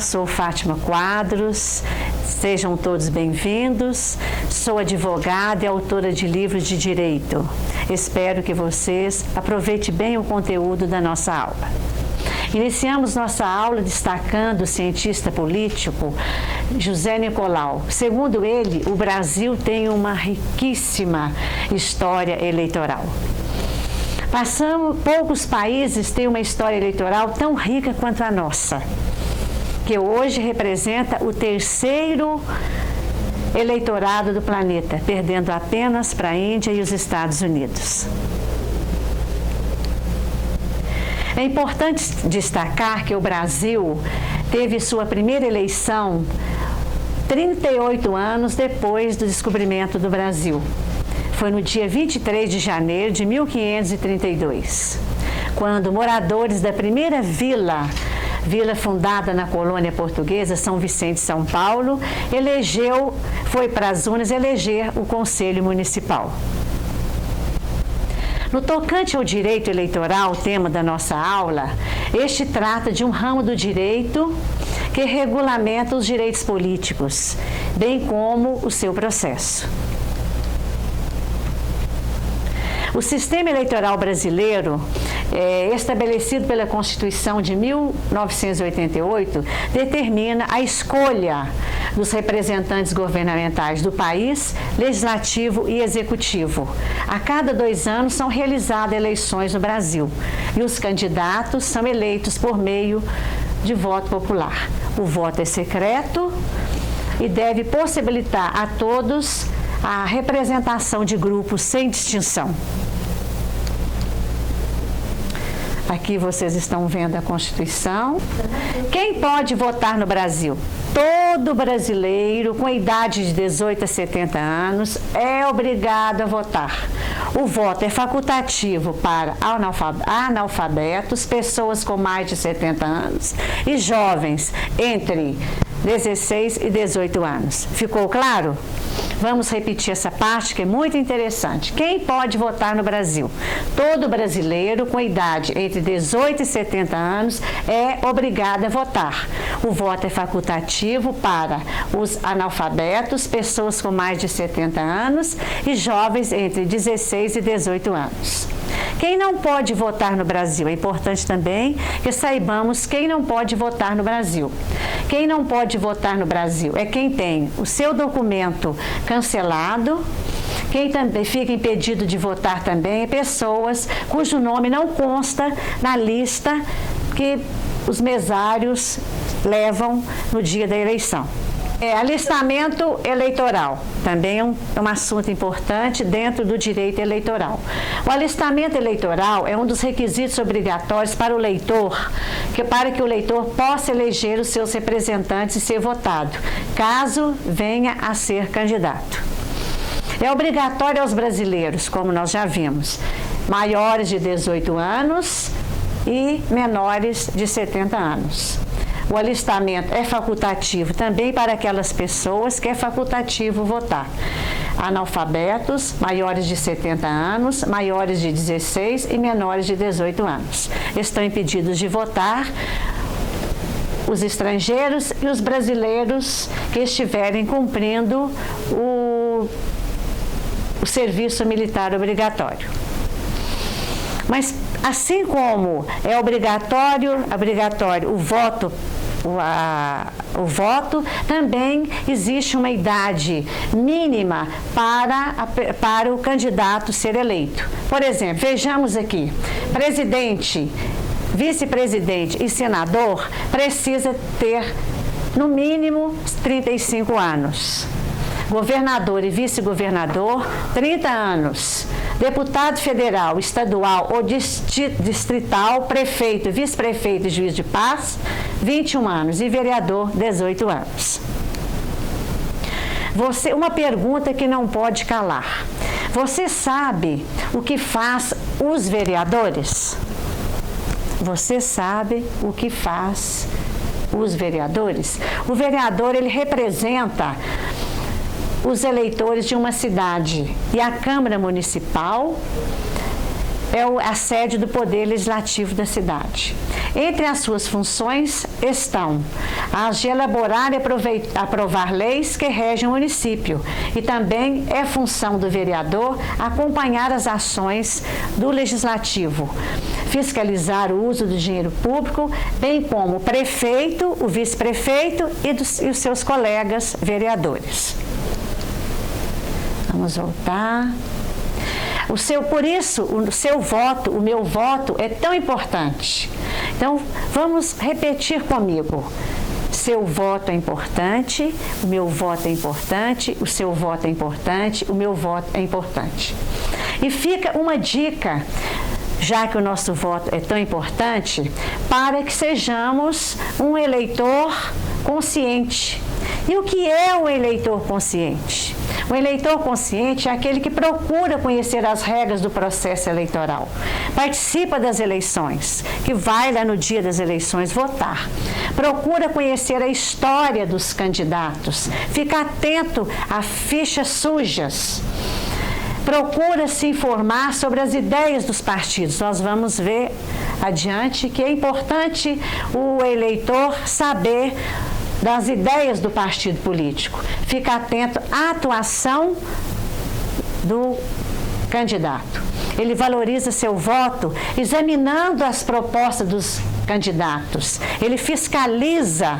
sou Fátima Quadros, sejam todos bem-vindos. Sou advogada e autora de livros de direito. Espero que vocês aproveitem bem o conteúdo da nossa aula. Iniciamos nossa aula destacando o cientista político José Nicolau. Segundo ele, o Brasil tem uma riquíssima história eleitoral. Poucos países têm uma história eleitoral tão rica quanto a nossa, que hoje representa o terceiro eleitorado do planeta, perdendo apenas para a Índia e os Estados Unidos. É importante destacar que o Brasil teve sua primeira eleição 38 anos depois do descobrimento do Brasil. Foi no dia 23 de janeiro de 1532, quando moradores da primeira vila fundada na colônia portuguesa, São Vicente, São Paulo, foi para as urnas eleger o Conselho Municipal. No tocante ao direito eleitoral, tema da nossa aula, este trata de um ramo do direito que regulamenta os direitos políticos, bem como o seu processo. O sistema eleitoral brasileiro, estabelecido pela Constituição de 1988, determina a escolha dos representantes governamentais do país, legislativo e executivo. A cada 2 anos são realizadas eleições no Brasil e os candidatos são eleitos por meio de voto popular. O voto é secreto e deve possibilitar a todos a representação de grupos sem distinção. Aqui vocês estão vendo a Constituição. Quem pode votar no Brasil? Todo brasileiro com idade de 18 a 70 anos é obrigado a votar. O voto é facultativo para analfabetos, pessoas com mais de 70 anos e jovens entre 16 e 18 anos. Ficou claro? Vamos repetir essa parte que é muito interessante. Quem pode votar no Brasil? Todo brasileiro com idade entre 18 e 70 anos é obrigado a votar. O voto é facultativo para os analfabetos, pessoas com mais de 70 anos e jovens entre 16 e 18 anos. Quem não pode votar no Brasil? É importante também que saibamos quem não pode votar no Brasil. Quem não pode votar no Brasil é quem tem o seu documento cancelado. Quem também fica impedido de votar também é pessoas cujo nome não consta na lista que os mesários levam no dia da eleição. Alistamento eleitoral, também é um assunto importante dentro do direito eleitoral. O alistamento eleitoral é um dos requisitos obrigatórios para o eleitor, para que o eleitor possa eleger os seus representantes e ser votado, caso venha a ser candidato. É obrigatório aos brasileiros, como nós já vimos, maiores de 18 anos e menores de 70 anos. O alistamento é facultativo também para aquelas pessoas que é facultativo votar. Analfabetos, maiores de 70 anos, maiores de 16 e menores de 18 anos. Estão impedidos de votar os estrangeiros e os brasileiros que estiverem cumprindo o serviço militar obrigatório. Mas assim como é obrigatório o voto, também existe uma idade mínima para o candidato ser eleito. Por exemplo, vejamos aqui, presidente, vice-presidente e senador precisa ter no mínimo 35 anos. Governador e vice-governador, 30 anos. Deputado federal, estadual ou distrital, prefeito, vice-prefeito e juiz de paz, 21 anos. E vereador, 18 anos. Uma pergunta que não pode calar. Você sabe o que faz os vereadores? Você sabe o que faz os vereadores? O vereador, ele representa os eleitores de uma cidade e a Câmara Municipal a sede do Poder Legislativo da cidade. Entre as suas funções estão as de elaborar e aprovar leis que regem o município, e também é função do vereador acompanhar as ações do Legislativo, fiscalizar o uso do dinheiro público, bem como o prefeito, o vice-prefeito e os seus colegas vereadores. Vamos voltar. Por isso, o seu voto, o meu voto é tão importante. Então, vamos repetir comigo. Seu voto é importante, o meu voto é importante, o seu voto é importante, o meu voto é importante. E fica uma dica, já que o nosso voto é tão importante, para que sejamos um eleitor consciente. E o que é um eleitor consciente? O eleitor consciente é aquele que procura conhecer as regras do processo eleitoral, participa das eleições, que vai lá no dia das eleições votar, procura conhecer a história dos candidatos, fica atento a fichas sujas, procura se informar sobre as ideias dos partidos. Nós vamos ver adiante que é importante o eleitor saber das ideias do partido político. Fica atento à atuação do candidato. Ele valoriza seu voto examinando as propostas dos candidatos. Ele fiscaliza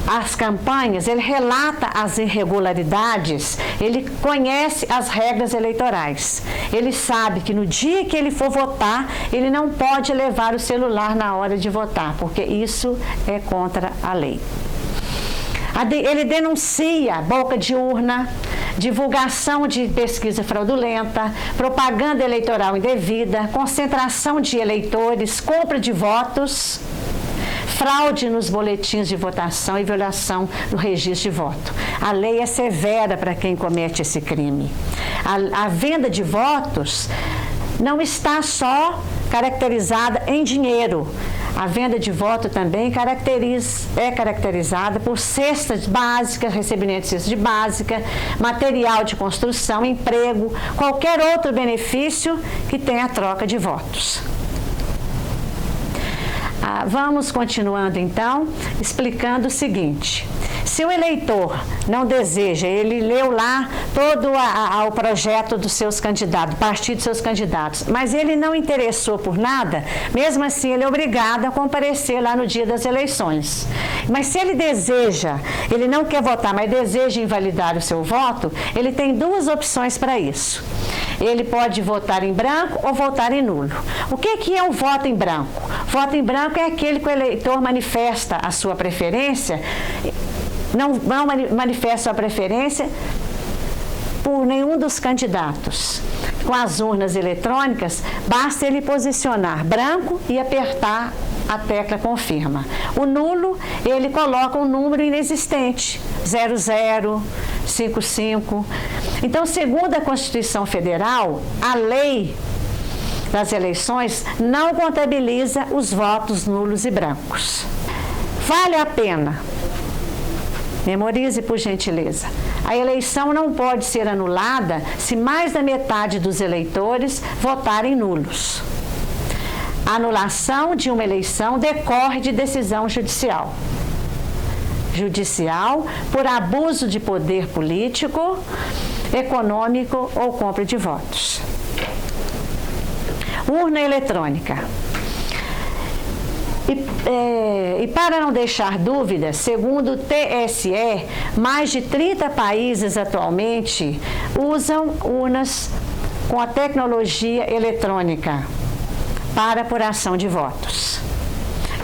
as campanhas, ele relata as irregularidades, ele conhece as regras eleitorais. Ele sabe que no dia que ele for votar, ele não pode levar o celular na hora de votar, porque isso é contra a lei. Ele denuncia boca de urna, divulgação de pesquisa fraudulenta, propaganda eleitoral indevida, concentração de eleitores, compra de votos, fraude nos boletins de votação e violação do registro de voto. A lei é severa para quem comete esse crime. A venda de votos não está só caracterizada em dinheiro. A venda de voto também é caracterizada por cestas básicas, recebimento de cesta básica, material de construção, emprego, qualquer outro benefício que tenha troca de votos. Vamos continuando então, explicando o seguinte. Se o eleitor não deseja, ele leu lá todo o projeto dos seus candidatos, partido dos seus candidatos, mas ele não interessou por nada, mesmo assim ele é obrigado a comparecer lá no dia das eleições. Mas se ele deseja, ele não quer votar, mas deseja invalidar o seu voto, ele tem duas opções para isso. Ele pode votar em branco ou votar em nulo. O que é um voto em branco? Voto em branco é aquele que o eleitor manifesta a sua preferência, não manifesta a preferência por nenhum dos candidatos. Com as urnas eletrônicas, basta ele posicionar branco e apertar a tecla confirma. O nulo, ele coloca um número inexistente, 00, 55. Então, segundo a Constituição Federal, a lei das eleições não contabiliza os votos nulos e brancos. Vale a pena. Memorize, por gentileza. A eleição não pode ser anulada se mais da metade dos eleitores votarem nulos. A anulação de uma eleição decorre de decisão judicial. Por abuso de poder político, econômico ou compra de votos. Urna eletrônica. E para não deixar dúvidas, segundo o TSE, mais de 30 países atualmente usam urnas com a tecnologia eletrônica para apuração de votos.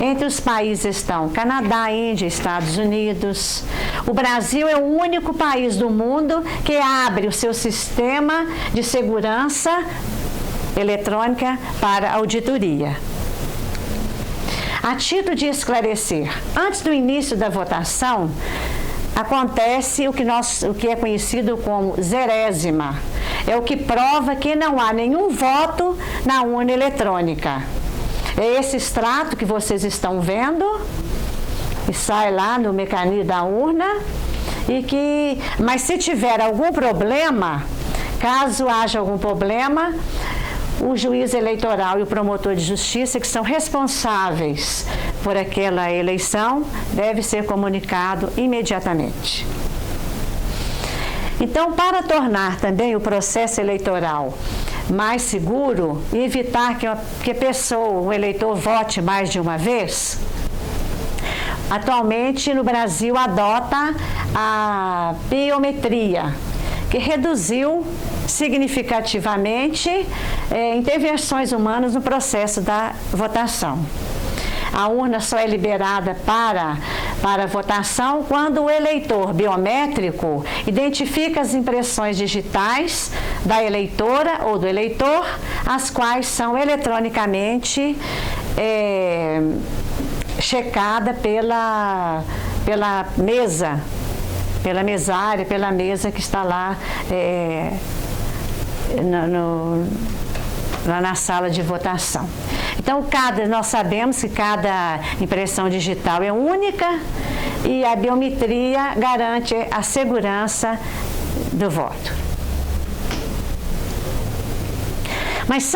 Entre os países estão Canadá, Índia, Estados Unidos. O Brasil é o único país do mundo que abre o seu sistema de segurança eletrônica para auditoria. A título de esclarecer, antes do início da votação, acontece o que é conhecido como zerésima. É o que prova que não há nenhum voto na urna eletrônica. É esse extrato que vocês estão vendo, e sai lá no mecanismo da urna, mas se tiver algum problema, caso haja algum problema, o juiz eleitoral e o promotor de justiça, que são responsáveis por aquela eleição, deve ser comunicado imediatamente. Então, para tornar também o processo eleitoral mais seguro e evitar que a pessoa, o eleitor, vote mais de uma vez, atualmente no Brasil adota a biometria, que reduziu significativamente intervenções humanas no processo da votação. A urna só é liberada para votação quando o eleitor biométrico identifica as impressões digitais da eleitora ou do eleitor, as quais são eletronicamente checadas pela mesa, pela mesária, pela mesa que está lá lá na sala de votação. Então, nós sabemos que cada impressão digital é única e a biometria garante a segurança do voto. Mas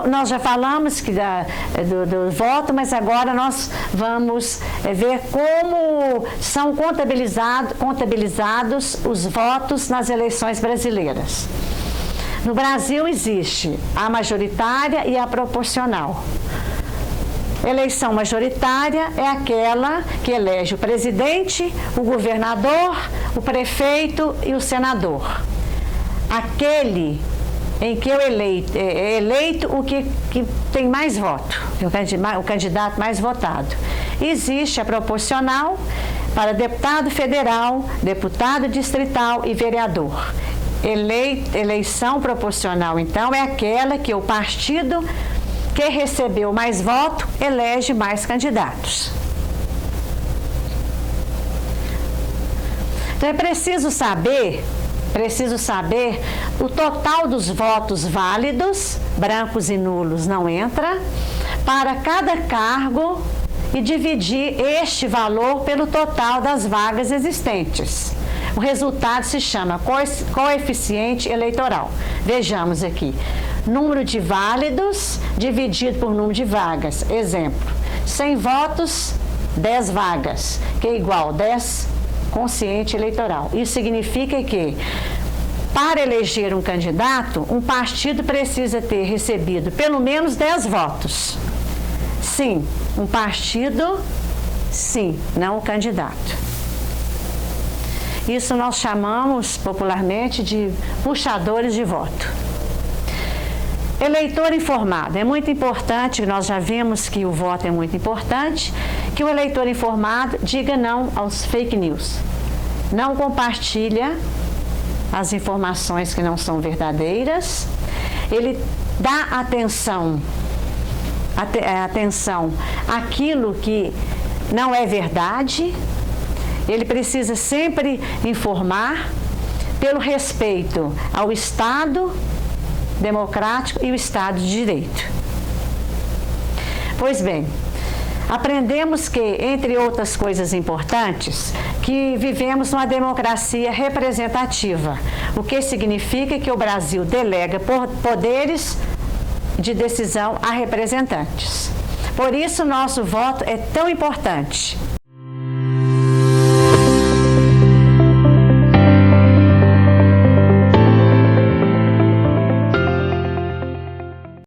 nós já falamos do voto, mas agora nós vamos ver como são contabilizados os votos nas eleições brasileiras. No Brasil existe a majoritária e a proporcional. Eleição majoritária é aquela que elege o presidente, o governador, o prefeito e o senador. Aquele em que é eleito o que tem mais voto, o candidato mais votado. Existe a proporcional para deputado federal, deputado distrital e vereador. Eleição proporcional, então, é aquela que o partido que recebeu mais voto elege mais candidatos. Então, é preciso saber o total dos votos válidos, brancos e nulos não entra, para cada cargo e dividir este valor pelo total das vagas existentes. O resultado se chama coeficiente eleitoral. Vejamos aqui. Número de válidos dividido por número de vagas. Exemplo, 100 votos, 10 vagas, que é igual a 10 quociente eleitoral. Isso significa que, para eleger um candidato, um partido precisa ter recebido pelo menos 10 votos. Sim, um partido, sim, não o candidato. Isso nós chamamos popularmente de puxadores de voto. Eleitor informado. É muito importante, nós já vimos que o voto é muito importante, que o eleitor informado diga não aos fake news. Não compartilha as informações que não são verdadeiras. Ele dá atenção àquilo que não é verdade. Ele precisa sempre informar pelo respeito ao Estado democrático e o Estado de Direito. Pois bem, aprendemos que, entre outras coisas importantes, que vivemos numa democracia representativa, o que significa que o Brasil delega poderes de decisão a representantes. Por isso, nosso voto é tão importante.